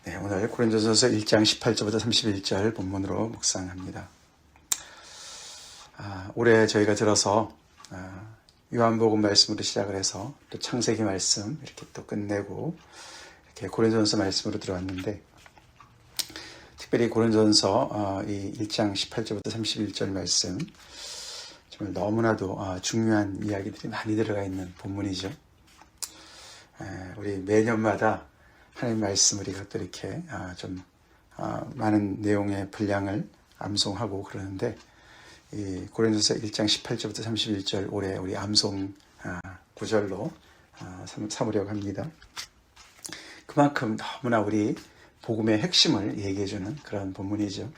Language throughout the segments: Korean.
네, 오늘 고린도전서 1장 18절부터 31절 본문으로 묵상합니다. 올해 저희가 들어서 요한복음 말씀으로 시작을 해서 또 창세기 말씀 이렇게 또 끝내고 이렇게 고린도전서 말씀으로 들어왔는데, 특별히 고린도전서 이 1장 18절부터 31절 말씀 정말 너무나도 중요한 이야기들이 많이 들어가 있는 본문이죠. 우리 매년마다 하나님 말씀 우리가 또 이렇게 좀 많은 내용의 분량을 암송하고 그러는데, 이 고린도서 1장 18절부터 31절 올해 우리 암송 구절로 삼으려고 합니다. 그만큼 너무나 우리 복음의 핵심을 얘기해주는 그런 본문이죠.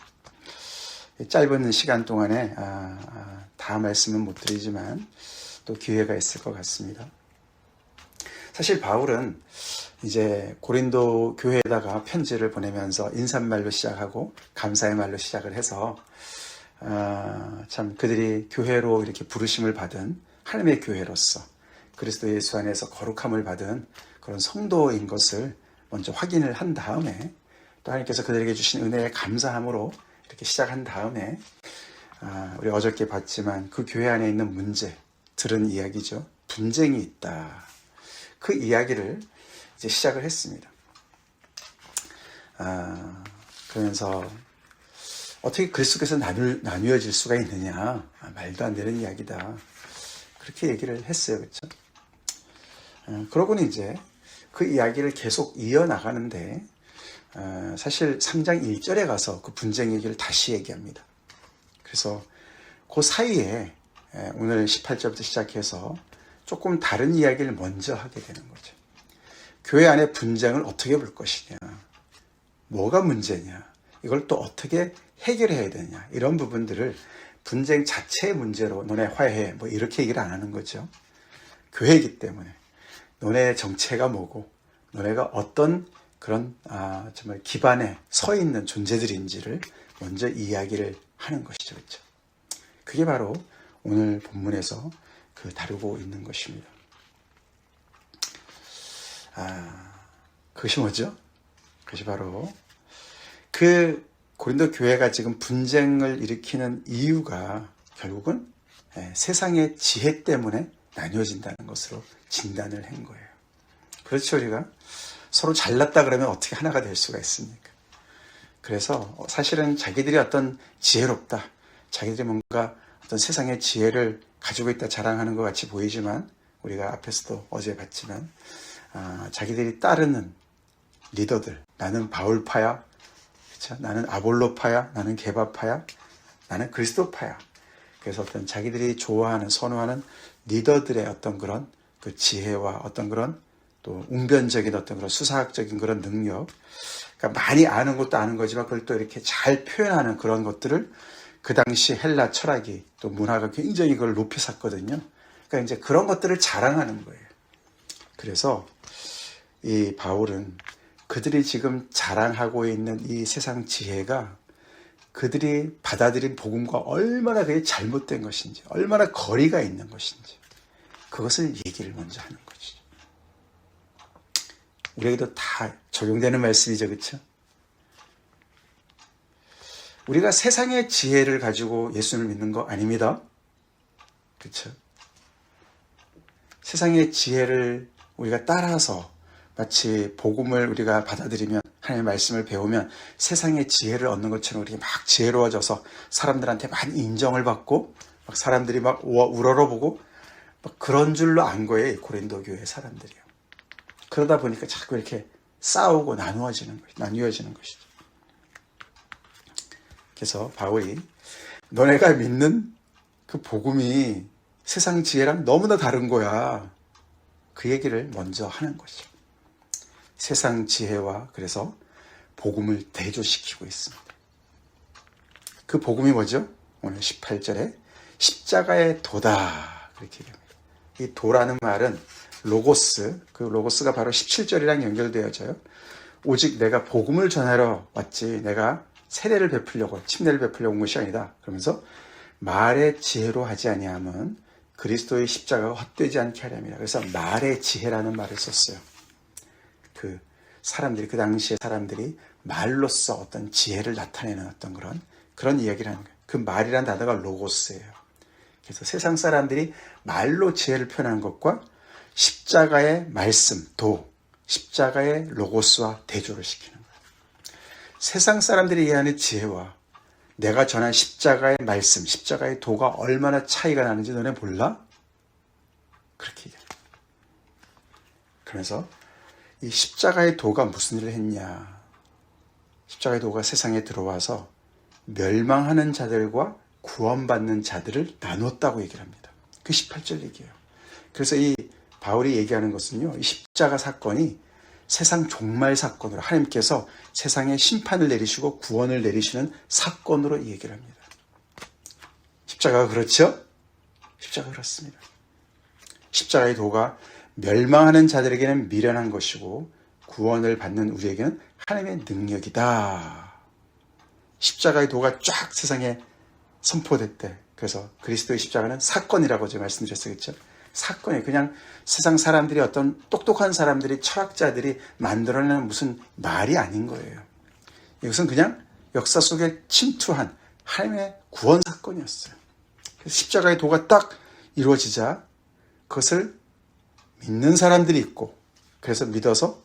짧은 시간 동안에 다 말씀은 못 드리지만 또 기회가 있을 것 같습니다. 사실 바울은 이제 고린도 교회에다가 편지를 보내면서 인사말로 시작하고 감사의 말로 시작을 해서 참 그들이 교회로 이렇게 부르심을 받은 하나님의 교회로서 그리스도 예수 안에서 거룩함을 받은 그런 성도인 것을 먼저 확인을 한 다음에, 또 하나님께서 그들에게 주신 은혜에 감사함으로 이렇게 시작한 다음에 우리 어저께 봤지만 그 교회 안에 있는 문제, 들은 이야기죠. 분쟁이 있다. 그 이야기를 이제 시작을 했습니다. 그러면서 어떻게 그리스도께서 나뉘어질 수가 있느냐, 말도 안 되는 이야기다, 그렇게 얘기를 했어요. 그렇죠? 그러고는 이제 그 이야기를 계속 이어나가는데, 사실 3장 1절에 가서 그 분쟁 얘기를 다시 얘기합니다. 그래서 그 사이에 오늘 18절부터 시작해서 조금 다른 이야기를 먼저 하게 되는 거죠. 교회 안에 분쟁을 어떻게 볼 것이냐, 뭐가 문제냐, 이걸 또 어떻게 해결해야 되냐, 이런 부분들을 분쟁 자체의 문제로 너네 화해해, 뭐 이렇게 얘기를 안 하는 거죠. 교회이기 때문에 너네 정체가 뭐고 너네가 어떤 그런 정말 기반에 서 있는 존재들인지를 먼저 이야기를 하는 것이죠. 그렇죠? 그게 바로 오늘 본문에서 다루고 있는 것입니다. 그것이 뭐죠? 그것이 바로 그 고린도 교회가 지금 분쟁을 일으키는 이유가 결국은 세상의 지혜 때문에 나뉘어진다는 것으로 진단을 한 거예요. 그렇죠. 우리가 서로 잘났다 그러면 어떻게 하나가 될 수가 있습니까? 그래서 사실은 자기들이 어떤 지혜롭다, 자기들이 뭔가 어떤 세상의 지혜를 가지고 있다 자랑하는 것 같이 보이지만, 우리가 앞에서도 어제 봤지만 자기들이 따르는 리더들, 나는 바울파야, 그렇죠? 나는 아볼로파야, 나는 게바파야, 나는 그리스도파야. 그래서 어떤 자기들이 좋아하는, 선호하는 리더들의 어떤 그런 그 지혜와 어떤 그런 또 웅변적인 어떤 그런 수사학적인 그런 능력, 그러니까 많이 아는 것도 아는 거지만 그걸 또 이렇게 잘 표현하는 그런 것들을 그 당시 헬라 철학이 또 문화가 굉장히 그걸 높이 샀거든요. 그러니까 이제 그런 것들을 자랑하는 거예요. 그래서 이 바울은 그들이 지금 자랑하고 있는 이 세상 지혜가 그들이 받아들인 복음과 얼마나 그게 잘못된 것인지, 얼마나 거리가 있는 것인지, 그것을 얘기를 먼저 하는 것이죠. 우리에게도 다 적용되는 말씀이죠. 그렇죠? 우리가 세상의 지혜를 가지고 예수를 믿는 거 아닙니다. 그렇죠? 세상의 지혜를 우리가 따라서 마치 복음을 우리가 받아들이면, 하나님의 말씀을 배우면 세상의 지혜를 얻는 것처럼 우리가 막 지혜로워져서 사람들한테 많이 인정을 받고 막 사람들이 막 우러러보고 막 그런 줄로 안 거예요. 고린도 교회 사람들이요. 그러다 보니까 자꾸 이렇게 싸우고 나뉘어지는 것이죠. 그래서 바울이 너네가 믿는 그 복음이 세상 지혜랑 너무나 다른 거야, 그 얘기를 먼저 하는 것이죠. 세상 지혜와 그래서 복음을 대조시키고 있습니다. 그 복음이 뭐죠? 오늘 18절에 십자가의 도다, 그렇게 얘기합니다. 이 도라는 말은 로고스, 그 로고스가 바로 17절이랑 연결되어져요. 오직 내가 복음을 전하러 왔지 내가 세례를 베풀려고, 침례를 베풀려고 온 것이 아니다. 그러면서 말의 지혜로 하지 아니함은 그리스도의 십자가가 헛되지 않게 하려니라. 그래서 말의 지혜라는 말을 썼어요. 그 사람들이, 그 당시의 사람들이 말로써 어떤 지혜를 나타내는 어떤 그런 이야기를 하는 거예요. 그 말이란 단어가 로고스예요. 그래서 세상 사람들이 말로 지혜를 표현하는 것과 십자가의 말씀, 십자가의 로고스와 대조를 시키는 거예요. 세상 사람들이 이해하는 지혜와 내가 전한 십자가의 말씀, 십자가의 도가 얼마나 차이가 나는지 너네 몰라? 그렇게 얘기해요. 그래서 이 십자가의 도가 무슨 일을 했냐? 십자가의 도가 세상에 들어와서 멸망하는 자들과 구원받는 자들을 나눴다고 얘기를 합니다. 그 18절 얘기예요. 그래서 이 바울이 얘기하는 것은요, 이 십자가 사건이 세상 종말 사건으로, 하나님께서 세상에 심판을 내리시고 구원을 내리시는 사건으로 얘기를 합니다. 십자가가 그렇죠? 십자가가 그렇습니다. 십자가의 도가 멸망하는 자들에게는 미련한 것이고 구원을 받는 우리에게는 하나님의 능력이다. 십자가의 도가 쫙 세상에 선포됐대. 그래서 그리스도의 십자가는 사건이라고 제가 말씀드렸어요. 그렇죠? 사건이 그냥 세상 사람들이, 어떤 똑똑한 사람들이, 철학자들이 만들어내는 무슨 말이 아닌 거예요. 이것은 그냥 역사 속에 침투한 하나님의 구원 사건이었어요. 그래서 십자가의 도가 딱 이루어지자 그것을 믿는 사람들이 있고, 그래서 믿어서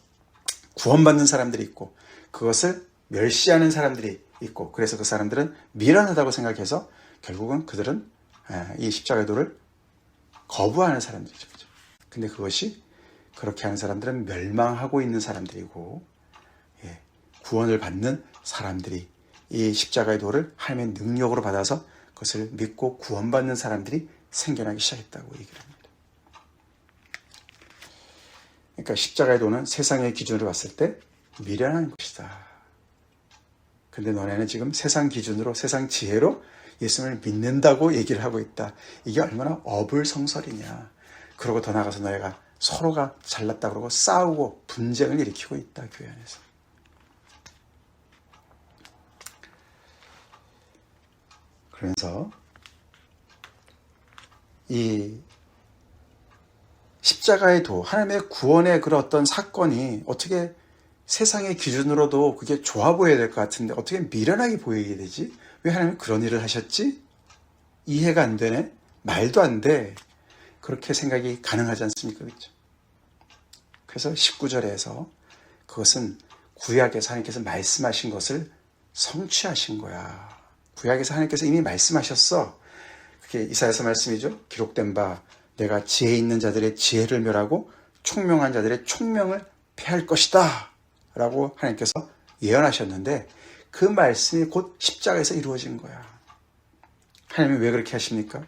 구원받는 사람들이 있고, 그것을 멸시하는 사람들이 있고, 그래서 그 사람들은 미련하다고 생각해서 결국은 그들은 이 십자가의 도를 거부하는 사람들이죠. 근데 그것이, 그렇게 하는 사람들은 멸망하고 있는 사람들이고, 구원을 받는 사람들이 이 십자가의 도를 하나님의 능력으로 받아서 그것을 믿고 구원받는 사람들이 생겨나기 시작했다고 얘기를 합니다. 그러니까 십자가의 도는 세상의 기준으로 봤을 때 미련한 것이다. 근데 너네는 지금 세상 기준으로, 세상 지혜로 예수님을 믿는다고 얘기를 하고 있다. 이게 얼마나 어불성설이냐. 그러고 더 나가서 너희가 서로가 잘났다 그러고 싸우고 분쟁을 일으키고 있다, 교회 안에서. 그래서 이 십자가의 도, 하나님의 구원의 그런 어떤 사건이 어떻게 세상의 기준으로도 그게 좋아 보여야 될 것 같은데 어떻게 미련하게 보이게 되지? 왜 하나님은 그런 일을 하셨지? 이해가 안 되네? 말도 안 돼. 그렇게 생각이 가능하지 않습니까? 그렇죠? 그래서 19절에서 그것은 구약에서 하나님께서 말씀하신 것을 성취하신 거야. 구약에서 하나님께서 이미 말씀하셨어. 그게 이사야서 말씀이죠. 기록된 바 내가 지혜 있는 자들의 지혜를 멸하고 총명한 자들의 총명을 패할 것이다 라고 하나님께서 예언하셨는데 그 말씀이 곧 십자가에서 이루어진 거야. 하나님이 왜 그렇게 하십니까?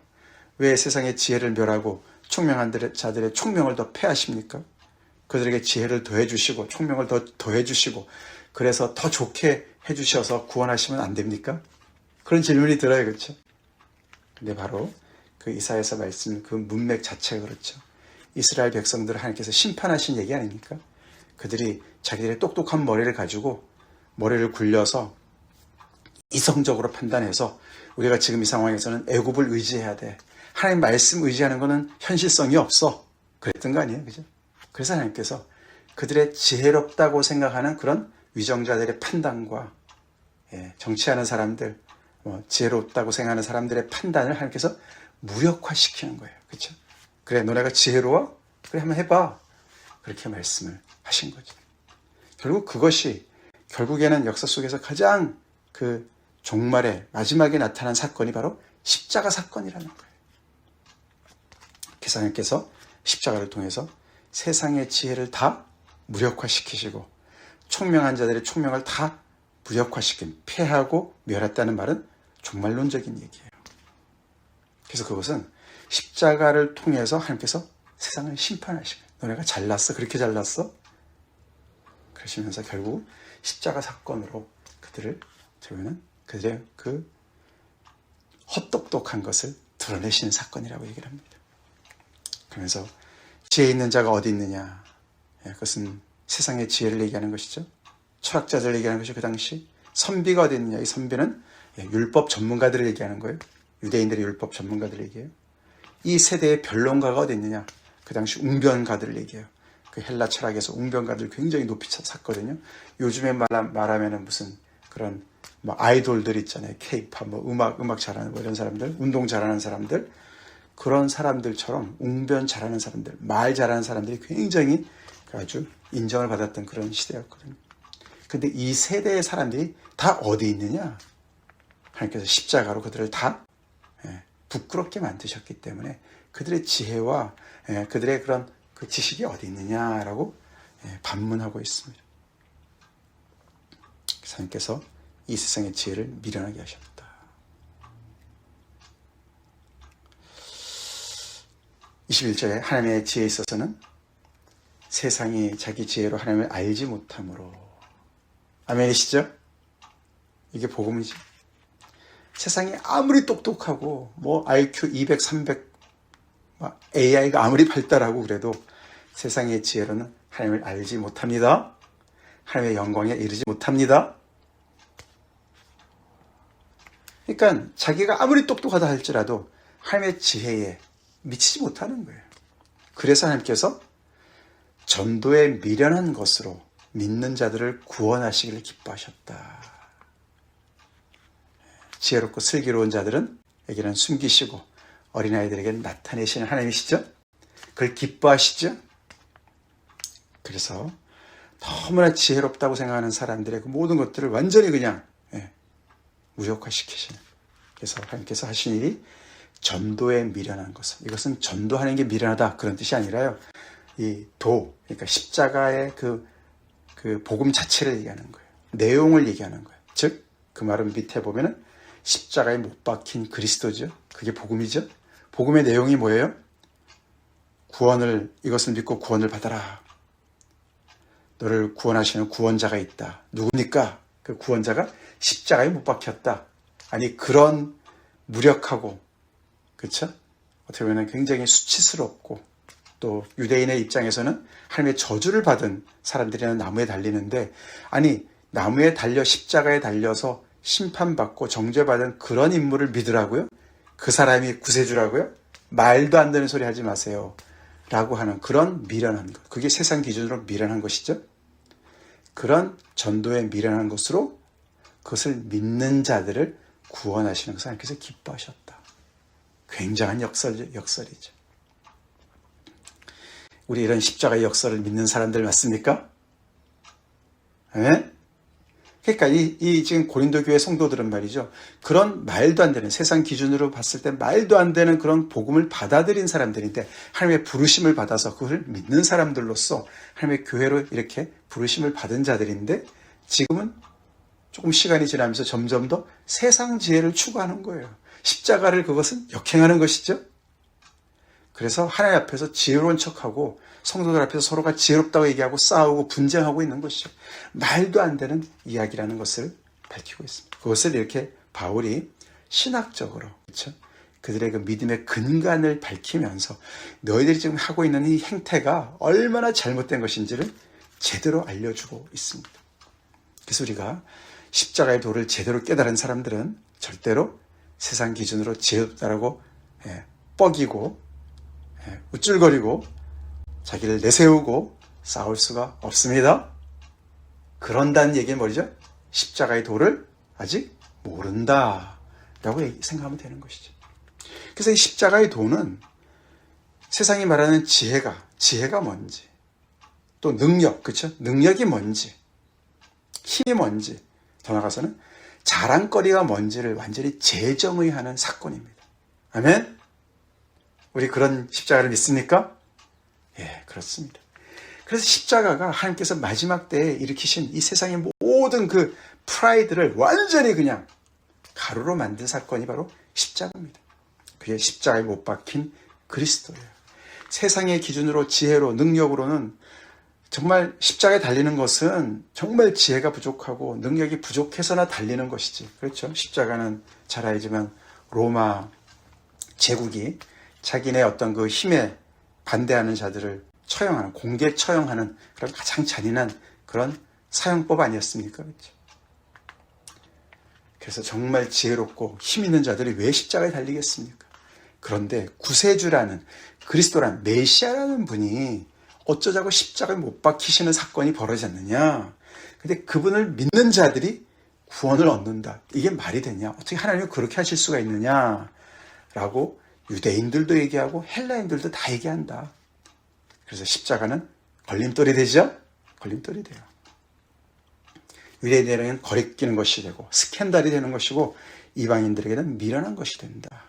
왜 세상의 지혜를 멸하고 총명한 자들의 총명을 더 패하십니까? 그들에게 지혜를 더해주시고 총명을 더 더해주시고 그래서 더 좋게 해주셔서 구원하시면 안 됩니까? 그런 질문이 들어요. 그렇죠? 근데 바로 그 이사야서 말씀 그 문맥 자체가 그렇죠. 이스라엘 백성들을 하나님께서 심판하신 얘기 아닙니까? 그들이 자기들의 똑똑한 머리를 가지고 머리를 굴려서 이성적으로 판단해서 우리가 지금 이 상황에서는 애굽을 의지해야 돼. 하나님 말씀 의지하는 거는 현실성이 없어. 그랬던 거 아니에요? 그죠? 그래서 하나님께서 그들의 지혜롭다고 생각하는 그런 위정자들의 판단과 정치하는 사람들, 지혜롭다고 생각하는 사람들의 판단을 하나님께서 무력화시키는 거예요. 그렇죠? 그래, 너네가 지혜로워? 그래, 한번 해봐. 그렇게 말씀을 하신 거죠. 결국 그것이 결국에는 역사 속에서 가장 그 종말에 마지막에 나타난 사건이 바로 십자가 사건이라는 거예요. 그래서 하나님께서 십자가를 통해서 세상의 지혜를 다 무력화시키시고 총명한 자들의 총명을 다 무력화시킨, 패하고 멸했다는 말은 종말론적인 얘기예요. 그래서 그것은 십자가를 통해서 하나님께서 세상을 심판하시고 너네가 잘났어? 그렇게 잘났어? 그러시면서 결국 십자가 사건으로 저희는 그들의 그 헛똑똑한 것을 드러내시는 사건이라고 얘기를 합니다. 그러면서 지혜 있는 자가 어디 있느냐? 그것은 세상의 지혜를 얘기하는 것이죠. 철학자들을 얘기하는 것이 그 당시. 선비가 어디 있느냐? 이 선비는 율법 전문가들을 얘기하는 거예요. 유대인들의 율법 전문가들을 얘기해요. 이 세대의 변론가가 어디 있느냐? 그 당시 웅변가들을 얘기해요. 그 헬라 철학에서 웅변가들 굉장히 높이 샀거든요. 요즘에 말하면은 무슨 그런 뭐 아이돌들 있잖아요. 케이팝, 뭐 음악 잘하는 뭐 이런 사람들, 운동 잘하는 사람들, 그런 사람들처럼 웅변 잘하는 사람들, 말 잘하는 사람들이 굉장히 아주 인정을 받았던 그런 시대였거든요. 근데 이 세대의 사람들이 다 어디 있느냐? 하나님께서 십자가로 그들을 다 부끄럽게 만드셨기 때문에 그들의 지혜와 그들의 그런 그 지식이 어디 있느냐라고 반문하고 있습니다. 하나님께서 이 세상의 지혜를 미련하게 하셨다. 21절에 하나님의 지혜에 있어서는 세상이 자기 지혜로 하나님을 알지 못함으로. 아멘이시죠? 이게 복음이지. 세상이 아무리 똑똑하고 뭐 IQ 200, 300 AI가 아무리 발달하고 그래도 세상의 지혜로는 하나님을 알지 못합니다. 하나님의 영광에 이르지 못합니다. 그러니까 자기가 아무리 똑똑하다 할지라도 하나님의 지혜에 미치지 못하는 거예요. 그래서 하나님께서 전도에 미련한 것으로 믿는 자들을 구원하시기를 기뻐하셨다. 지혜롭고 슬기로운 자들은 에게는 숨기시고 어린아이들에게는 나타내시는 하나님이시죠? 그걸 기뻐하시죠? 그래서 너무나 지혜롭다고 생각하는 사람들의 그 모든 것들을 완전히 그냥 무력화시키시는. 그래서 하나님께서 하신 일이 전도에 미련한 것은, 이것은 전도하는 게 미련하다 그런 뜻이 아니라요. 그러니까 십자가의 그 복음 자체를 얘기하는 거예요. 내용을 얘기하는 거예요. 즉, 그 말은 밑에 보면은 십자가에 못 박힌 그리스도죠. 그게 복음이죠. 복음의 내용이 뭐예요? 이것을 믿고 구원을 받아라. 너를 구원하시는 구원자가 있다. 누굽니까? 그 구원자가 십자가에 못 박혔다. 아니, 그런 무력하고, 그렇죠? 어떻게 보면 굉장히 수치스럽고, 또 유대인의 입장에서는 하나님의 저주를 받은 사람들이나 나무에 달리는데, 아니, 나무에 달려 십자가에 달려서 심판받고 정죄받은 그런 인물을 믿으라고요? 그 사람이 구세주라고요? 말도 안 되는 소리 하지 마세요. 라고 하는 그런 미련한 것. 그게 세상 기준으로 미련한 것이죠. 그런 전도에 미련한 것으로 그것을 믿는 자들을 구원하시는 것을 하나님께서 기뻐하셨다. 굉장한 역설이죠. 우리 이런 십자가의 역설을 믿는 사람들 맞습니까? 네? 그러니까 이 지금 고린도 교회 성도들은 말이죠. 그런 말도 안 되는, 세상 기준으로 봤을 때 말도 안 되는 그런 복음을 받아들인 사람들인데, 하나님의 부르심을 받아서 그걸 믿는 사람들로서 하나님의 교회로 이렇게 부르심을 받은 자들인데, 지금은 조금 시간이 지나면서 점점 더 세상 지혜를 추구하는 거예요. 십자가를, 그것은 역행하는 것이죠. 그래서 하나님 앞에서 지혜로운 척하고 성도들 앞에서 서로가 지혜롭다고 얘기하고 싸우고 분쟁하고 있는 것이죠. 말도 안 되는 이야기라는 것을 밝히고 있습니다. 그것을 이렇게 바울이 신학적으로, 그렇죠? 그들의 그 믿음의 근간을 밝히면서 너희들이 지금 하고 있는 이 행태가 얼마나 잘못된 것인지를 제대로 알려주고 있습니다. 그래서 우리가 십자가의 도를 제대로 깨달은 사람들은 절대로 세상 기준으로 지혜롭다라고 뻐기고 우쭐거리고 자기를 내세우고 싸울 수가 없습니다. 그런다는 얘기는 뭐죠? 십자가의 도를 아직 모른다라고 생각하면 되는 것이죠. 그래서 이 십자가의 도는 세상이 말하는 지혜가 뭔지, 또 능력, 그렇죠? 능력이 뭔지, 힘이 뭔지, 더 나아가서는 자랑거리가 뭔지를 완전히 재정의하는 사건입니다. 아멘? 우리 그런 십자가를 믿습니까? 예, 그렇습니다. 그래서 십자가가 하나님께서 마지막 때에 일으키신 이 세상의 모든 그 프라이드를 완전히 그냥 가루로 만든 사건이 바로 십자가입니다. 그게 십자가에 못 박힌 그리스도예요. 세상의 기준으로 지혜로 능력으로는 정말 십자가에 달리는 것은 정말 지혜가 부족하고 능력이 부족해서나 달리는 것이지. 그렇죠? 십자가는 잘 알지만 로마 제국이 자기네 어떤 그 힘에 반대하는 자들을 처형하는, 공개 처형하는 그런 가장 잔인한 그런 사형법 아니었습니까? 그렇죠? 그래서 정말 지혜롭고 힘 있는 자들이 왜 십자가에 달리겠습니까? 그런데 구세주라는, 그리스도라는, 메시아라는 분이 어쩌자고 십자가에 못 박히시는 사건이 벌어졌느냐. 근데 그분을 믿는 자들이 구원을 얻는다. 이게 말이 되냐? 어떻게 하나님이 그렇게 하실 수가 있느냐? 라고 유대인들도 얘기하고 헬라인들도 다 얘기한다. 그래서 십자가는 걸림돌이 되죠? 걸림돌이 돼요. 유대인들에게는 거리끼는 것이 되고 스캔들이 되는 것이고 이방인들에게는 미련한 것이 된다.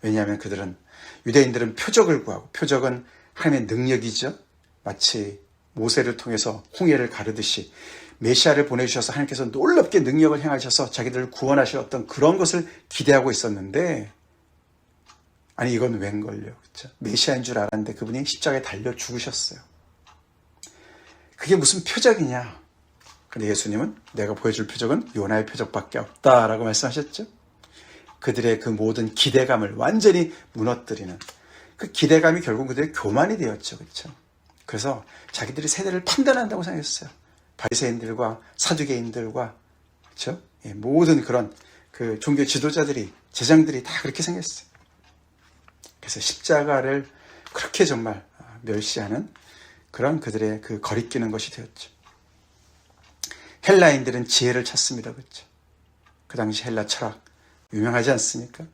왜냐하면 유대인들은 표적을 구하고, 표적은 하나님의 능력이죠. 마치 모세를 통해서 홍해를 가르듯이 메시아를 보내주셔서 하나님께서 놀랍게 능력을 행하셔서 자기들을 구원하실 어떤 그런 것을 기대하고 있었는데, 아니 이건 웬걸요. 그렇죠? 메시아인 줄 알았는데 그분이 십자가에 달려 죽으셨어요. 그게 무슨 표적이냐. 근데 예수님은 내가 보여줄 표적은 요나의 표적밖에 없다라고 말씀하셨죠. 그들의 그 모든 기대감을 완전히 무너뜨리는, 그 기대감이 결국 그들의 교만이 되었죠. 그렇죠? 그래서 자기들이 세대를 판단한다고 생각했어요. 바리새인들과 사두개인들과, 그렇죠? 모든 그런 그 종교 지도자들이, 제장들이 다 그렇게 생겼어요. 그래서 십자가를 그렇게 정말 멸시하는 그런 그들의 그 거리끼는 것이 되었죠. 헬라인들은 지혜를 찾습니다. 그렇죠? 그 당시 헬라 철학 유명하지 않습니까?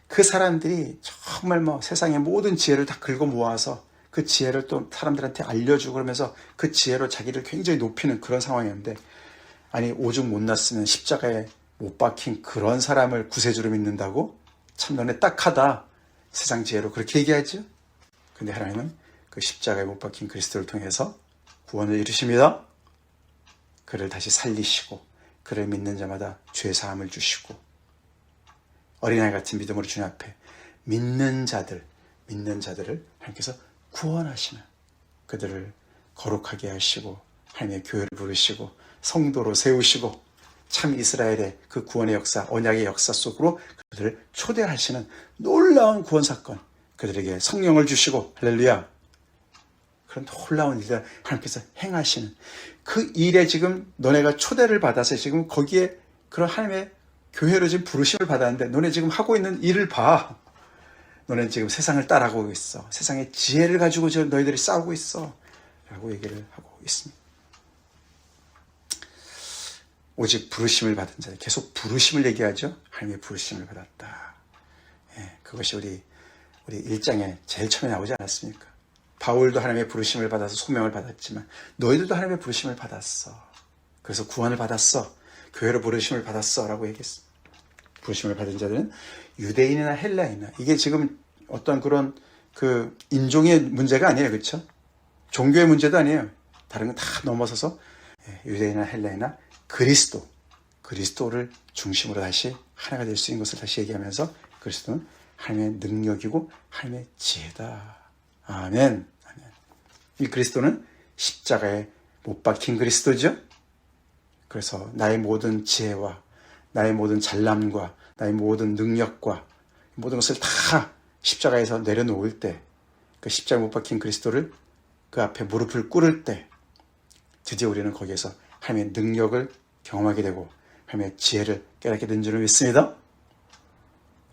그 사람들이 정말 세상의 모든 지혜를 다 긁어 모아서 그 지혜를 또 사람들한테 알려주고 그러면서 그 지혜로 자기를 굉장히 높이는 그런 상황이었는데, 아니 오죽 못났으면 십자가에 못 박힌 그런 사람을 구세주로 믿는다고? 참 너네 딱하다. 세상 지혜로 그렇게 얘기하죠. 근데 하나님은 그 십자가에 못 박힌 그리스도를 통해서 구원을 이루십니다. 그를 다시 살리시고 그를 믿는 자마다 죄 사함을 주시고, 어린아이 같은 믿음으로 주님 앞에 믿는 자들을 하나님께서 구원하시는, 그들을 거룩하게 하시고 하나님의 교회를 부르시고 성도로 세우시고 참 이스라엘의 그 구원의 역사, 언약의 역사 속으로 그들을 초대하시는 놀라운 구원 사건, 그들에게 성령을 주시고 할렐루야, 그런 놀라운 일을 하나님께서 행하시는 그 일에 지금 너네가 초대를 받아서 지금 거기에 그런 하나님의 교회로 지금 부르심을 받았는데, 너네 지금 하고 있는 일을 봐. 너네는 지금 세상을 따라가고 있어. 세상의 지혜를 가지고 지금 너희들이 싸우고 있어. 라고 얘기를 하고 있습니다. 오직 부르심을 받은 자, 계속 부르심을 얘기하죠. 하나님의 부르심을 받았다. 그것이 우리 1장에 제일 처음에 나오지 않았습니까? 바울도 하나님의 부르심을 받아서 소명을 받았지만 너희들도 하나님의 부르심을 받았어. 그래서 구원을 받았어. 교회로 부르심을 받았어. 라고 얘기했어. 부르심을 받은 자들은 유대인이나 헬라인이나, 이게 지금 어떤 그런 그 인종의 문제가 아니에요. 그렇죠? 종교의 문제도 아니에요. 다른 건 다 넘어서서 유대인이나 헬라인이나 그리스도를 중심으로 다시 하나가 될 수 있는 것을 다시 얘기하면서, 그리스도는 하나님의 능력이고 하나님의 지혜다. 아멘. 아멘. 이 그리스도는 십자가에 못 박힌 그리스도죠. 그래서 나의 모든 지혜와 나의 모든 잘남과 나의 모든 능력과 모든 것을 다 십자가에서 내려놓을 때, 그 십자가에 못 박힌 그리스도를 그 앞에 무릎을 꿇을 때 드디어 우리는 거기에서 하나님의 능력을 경험하게 되고 하나님의 지혜를 깨닫게 된 줄을 믿습니다.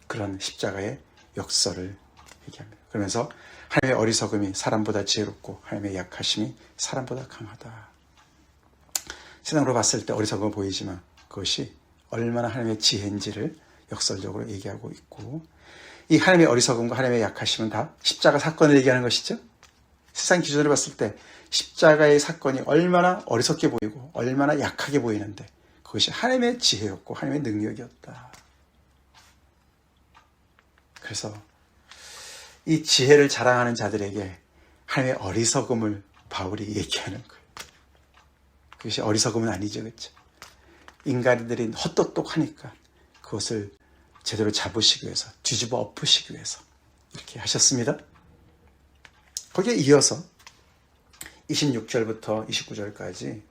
그런 십자가의 역설을 얘기합니다. 그러면서 하나님의 어리석음이 사람보다 지혜롭고 하나님의 약하심이 사람보다 강하다. 세상으로 봤을 때 어리석음은 보이지만 그것이 얼마나 하나님의 지혜인지를 역설적으로 얘기하고 있고, 이 하나님의 어리석음과 하나님의 약하심은 다 십자가 사건을 얘기하는 것이죠. 세상 기준으로 봤을 때 십자가의 사건이 얼마나 어리석게 보이고 얼마나 약하게 보이는데 그것이 하나님의 지혜였고 하나님의 능력이었다. 그래서 이 지혜를 자랑하는 자들에게 하나님의 어리석음을 바울이 얘기하는 거예요. 그것이 어리석음은 아니죠. 그렇죠? 인간들이 헛똑똑하니까 그것을 제대로 잡으시기 위해서, 뒤집어 엎으시기 위해서 이렇게 하셨습니다. 거기에 이어서 26절부터 29절까지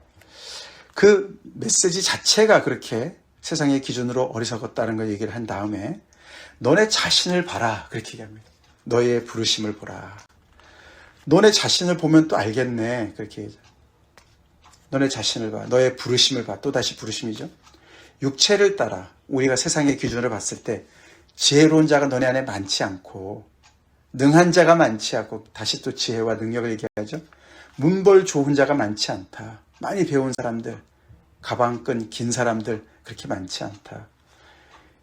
그 메시지 자체가 그렇게 세상의 기준으로 어리석었다는 걸 얘기를 한 다음에 너네 자신을 봐라, 그렇게 얘기합니다. 너의 부르심을 보라. 너네 자신을 보면 또 알겠네, 그렇게 얘기하죠. 너네 자신을 봐. 너의 부르심을 봐. 또다시 부르심이죠. 육체를 따라 우리가 세상의 기준으로 봤을 때 지혜로운 자가 너네 안에 많지 않고 능한 자가 많지 않고, 다시 또 지혜와 능력을 얘기하죠. 문벌 좋은 자가 많지 않다. 많이 배운 사람들, 가방끈 긴 사람들 그렇게 많지 않다.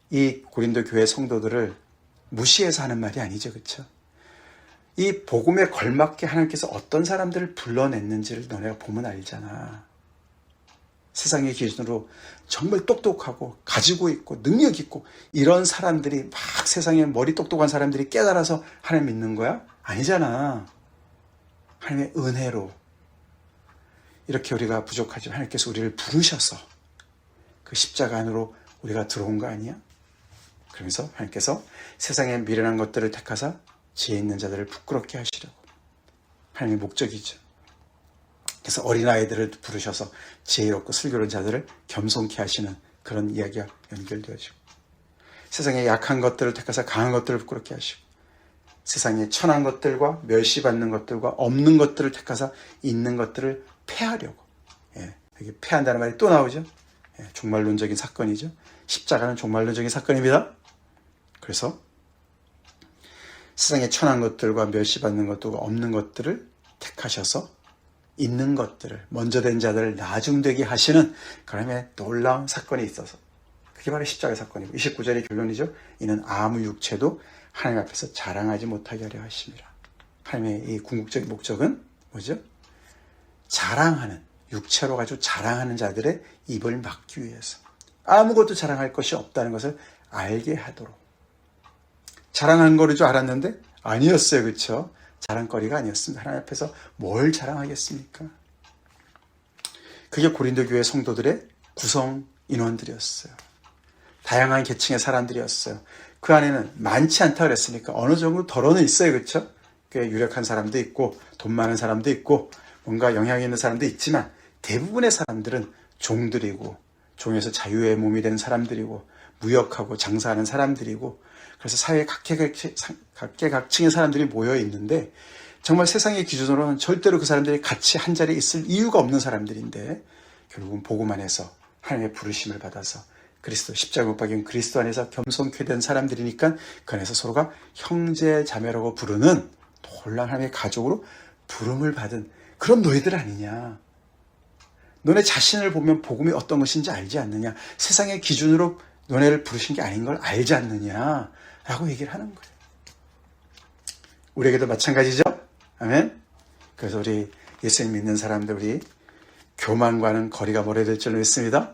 이 고린도 교회 성도들을 무시해서 하는 말이 아니죠. 그렇죠? 이 복음에 걸맞게 하나님께서 어떤 사람들을 불러냈는지를 너네가 보면 알잖아. 세상의 기준으로 정말 똑똑하고 가지고 있고 능력 있고 이런 사람들이 막 세상에 머리 똑똑한 사람들이 깨달아서 하나님 믿는 거야? 아니잖아. 하나님의 은혜로 이렇게 우리가 부족하지만 하나님께서 우리를 부르셔서 그 십자가 안으로 우리가 들어온 거 아니야? 그러면서 하나님께서 세상에 미련한 것들을 택하사 지혜 있는 자들을 부끄럽게 하시려고. 하나님의 목적이죠. 그래서 어린아이들을 부르셔서 지혜롭고 슬기로운 자들을 겸손케 하시는 그런 이야기가 연결되어지고, 세상에 약한 것들을 택하사 강한 것들을 부끄럽게 하시고, 세상에 천한 것들과 멸시받는 것들과 없는 것들을 택하사 있는 것들을 패하려고. 여기 패한다는 말이 또 나오죠. 종말론적인 사건이죠. 십자가는 종말론적인 사건입니다. 그래서 세상에 천한 것들과 멸시받는 것들과 없는 것들을 택하셔서 있는 것들을, 먼저 된 자들을 나중되게 하시는 그런 놀라운 사건이 있어서, 그게 바로 십자가 사건이고, 29절의 결론이죠. 이는 아무 육체도 하나님 앞에서 자랑하지 못하게 하려 하심이라. 하나님의 이 궁극적인 목적은 뭐죠? 자랑하는, 육체로 가지고 자랑하는 자들의 입을 막기 위해서, 아무것도 자랑할 것이 없다는 것을 알게 하도록. 자랑한 거를 줄 알았는데 아니었어요. 그렇죠? 자랑거리가 아니었습니다. 하나님 앞에서 뭘 자랑하겠습니까? 그게 고린도 교회 성도들의 구성 인원들이었어요. 다양한 계층의 사람들이었어요. 그 안에는 많지 않다 그랬으니까 어느 정도 덜어는 있어요. 그렇죠? 꽤 유력한 사람도 있고 돈 많은 사람도 있고 뭔가 영향 있는 사람도 있지만, 대부분의 사람들은 종들이고 종에서 자유의 몸이 된 사람들이고 무역하고 장사하는 사람들이고, 그래서 사회 각계각층의 사람들이 모여 있는데, 정말 세상의 기준으로는 절대로 그 사람들이 같이 한 자리에 있을 이유가 없는 사람들인데, 결국은 복음 안에서 하나님의 부르심을 받아서 그리스도, 십자가 못 박힌 그리스도 안에서 겸손케 된 사람들이니까 그 안에서 서로가 형제 자매라고 부르는 놀라운 하나님의 가족으로 부름을 받은 그런 너희들 아니냐. 너네 자신을 보면 복음이 어떤 것인지 알지 않느냐. 세상의 기준으로 너네를 부르신 게 아닌 걸 알지 않느냐 라고 얘기를 하는 거예요. 우리에게도 마찬가지죠. 아멘. 그래서 우리 예수님 믿는 사람들, 우리 교만과는 거리가 멀어야 될 줄 믿습니다.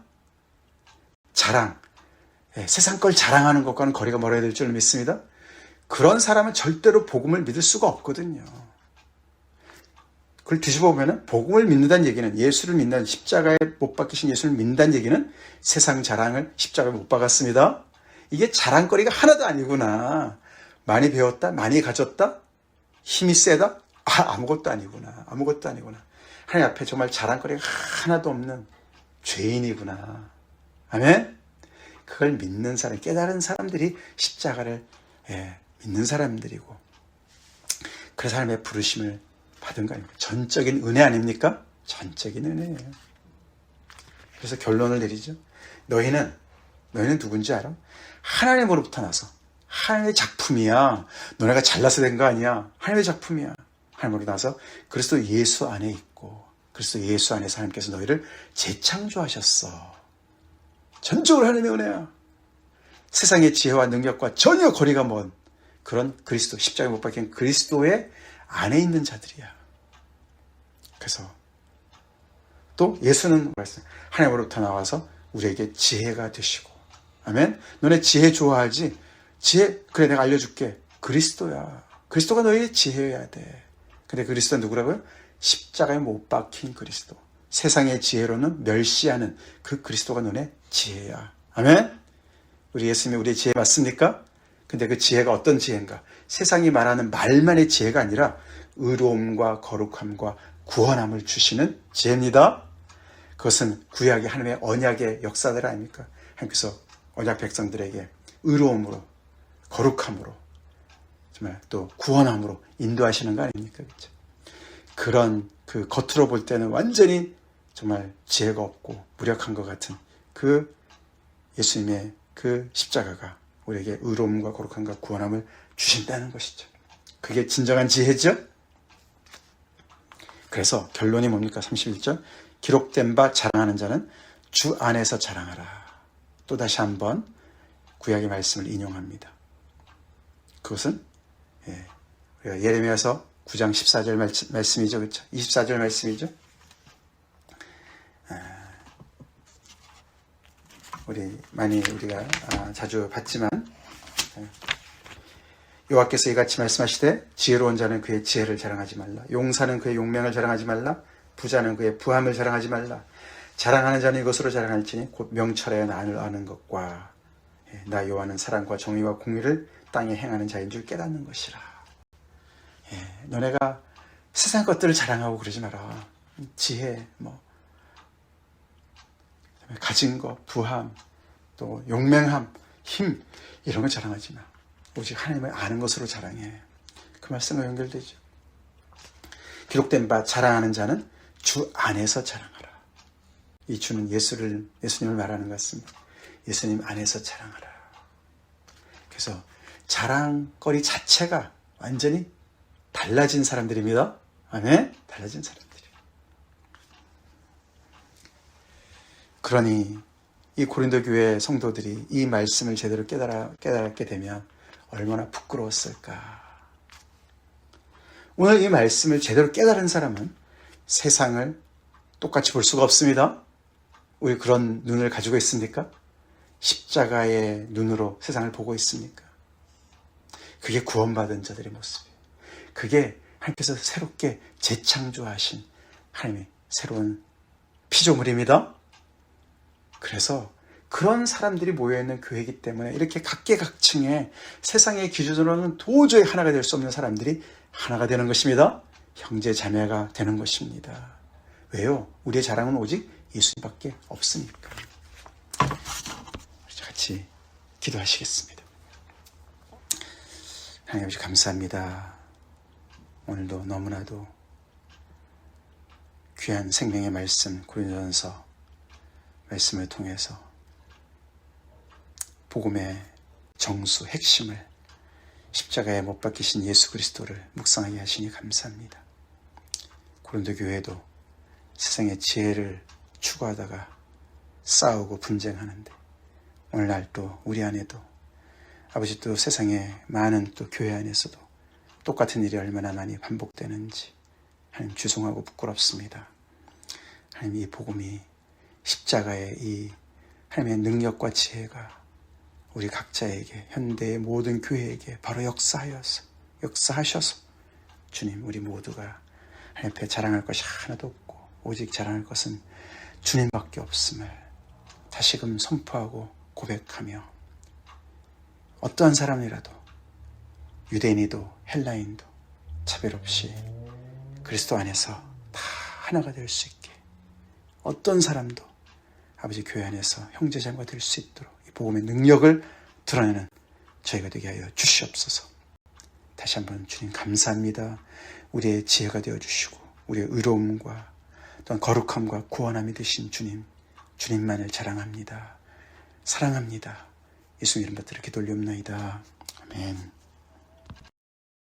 자랑, 세상 걸 자랑하는 것과는 거리가 멀어야 될 줄 믿습니다. 그런 사람은 절대로 복음을 믿을 수가 없거든요. 그걸 뒤집어 보면 복음을 믿는다는 얘기는, 예수를 믿는, 십자가에 못 박히신 예수를 믿는다는 얘기는 세상 자랑을 십자가에 못 박았습니다. 이게 자랑거리가 하나도 아니구나. 많이 배웠다, 많이 가졌다, 힘이 세다, 아무것도 아니구나. 아무것도 아니구나. 하나님 앞에 정말 자랑거리가 하나도 없는 죄인이구나. 아멘. 그걸 믿는 사람, 깨달은 사람들이 십자가를 믿는 사람들이고, 그래서 하나님의 부르심을 받은 거 아닙니까? 전적인 은혜 아닙니까? 전적인 은혜예요. 그래서 결론을 내리죠. 너희는 누군지 알아? 하나님으로부터 나서 하나님의 작품이야. 너네가 잘나서 된 거 아니야. 하나님의 작품이야. 하나님으로부터 나서 그리스도 예수 안에 있고, 그리스도 예수 안에서 하나님께서 너희를 재창조하셨어. 전적으로 하나님의 은혜야. 세상의 지혜와 능력과 전혀 거리가 먼 그런 그리스도, 십자가에 못 박힌 그리스도의 안에 있는 자들이야. 그래서 또 예수는 하나님으로부터 나와서 우리에게 지혜가 되시고, 아멘. 너네 지혜 좋아하지? 지혜, 그래 내가 알려줄게. 그리스도야. 그리스도가 너희의 지혜여야 돼. 근데 그리스도는 누구라고요? 십자가에 못 박힌 그리스도. 세상의 지혜로는 멸시하는 그 그리스도가 너네 지혜야. 아멘. 우리 예수님이 우리의 지혜 맞습니까? 근데 그 지혜가 어떤 지혜인가? 세상이 말하는 말만의 지혜가 아니라 의로움과 거룩함과 구원함을 주시는 지혜입니다. 그것은 구약의 하나님의 언약의 역사들 아닙니까? 하나님께서 언약 백성들에게 의로움으로, 거룩함으로, 정말 또 구원함으로 인도하시는 거 아닙니까? 그렇죠? 그런 그 겉으로 볼 때는 완전히 정말 지혜가 없고 무력한 것 같은 그 예수님의 그 십자가가 우리에게 의로움과 거룩함과 구원함을 주신다는 것이죠. 그게 진정한 지혜죠? 그래서 결론이 뭡니까? 31절. 기록된 바 자랑하는 자는 주 안에서 자랑하라. 또 다시 한번 구약의 말씀을 인용합니다. 그것은 우리가 예레미야서 9장 14절 말씀이죠. 그렇죠? 24절 말씀이죠. 우리가 자주 봤지만 여호와께서 이같이 말씀하시되 지혜로운 자는 그의 지혜를 자랑하지 말라. 용사는 그의 용맹을 자랑하지 말라. 부자는 그의 부함을 자랑하지 말라. 자랑하는 자는 이것으로 자랑할지니 곧 명철하여 나를 아는 것과 나 여호와는 사랑과 정의와 공의를 땅에 행하는 자인 줄 깨닫는 것이라. 너네가 세상 것들을 자랑하고 그러지 마라. 지혜, 가진 것, 부함, 또 용맹함, 힘 이런 거 자랑하지 마. 오직 하나님을 아는 것으로 자랑해. 그 말씀과 연결되죠. 기록된 바 자랑하는 자는 주 안에서 자랑하라. 이 주는 예수님을 말하는 것 같습니다. 예수님 안에서 자랑하라. 그래서 자랑거리 자체가 완전히 달라진 사람들입니다. 아멘? 달라진 사람들이. 그러니 이 고린도 교회 성도들이 이 말씀을 제대로 깨달았게 되면 얼마나 부끄러웠을까. 오늘 이 말씀을 제대로 깨달은 사람은 세상을 똑같이 볼 수가 없습니다. 우리 그런 눈을 가지고 있습니까? 십자가의 눈으로 세상을 보고 있습니까? 그게 구원받은 자들의 모습이에요. 그게 하나님께서 새롭게 재창조하신 하나님의 새로운 피조물입니다. 그래서 그런 사람들이 모여있는 교회이기 때문에 이렇게 각계각층의 세상의 기준으로는 도저히 하나가 될 수 없는 사람들이 하나가 되는 것입니다. 형제 자매가 되는 것입니다. 왜요? 우리의 자랑은 오직 예수님밖에 없으니까. 같이 기도하시겠습니다. 하나님 아버지 감사합니다. 오늘도 너무나도 귀한 생명의 말씀 고린도전서 말씀을 통해서 복음의 정수, 핵심을 십자가에 못 박히신 예수 그리스도를 묵상하게 하시니 감사합니다. 고린도 교회도 세상의 지혜를 추구하다가 싸우고 분쟁하는데 오늘날 또 우리 안에도 아버지 또 세상의 많은 또 교회 안에서도 똑같은 일이 얼마나 많이 반복되는지 하나님 죄송하고 부끄럽습니다. 하나님 이 복음이 십자가의 이 하나님의 능력과 지혜가 우리 각자에게 현대의 모든 교회에게 바로 역사하셔서 주님 우리 모두가 하나님 앞에 자랑할 것이 하나도 없고 오직 자랑할 것은 주님밖에 없음을 다시금 선포하고 고백하며 어떠한 사람이라도 유대인이도 헬라인도 차별 없이 그리스도 안에서 다 하나가 될 수 있게 어떤 사람도 아버지 교회 안에서 형제자매가 될 수 있도록 이 복음의 능력을 드러내는 저희가 되게 하여 주시옵소서. 다시 한번 주님 감사합니다. 우리의 지혜가 되어주시고 우리의 의로움과 또한 거룩함과 구원함이 되신 주님만을 자랑합니다. 사랑합니다. 예수 이름 받들어 기도 올리옵나이다. 아멘.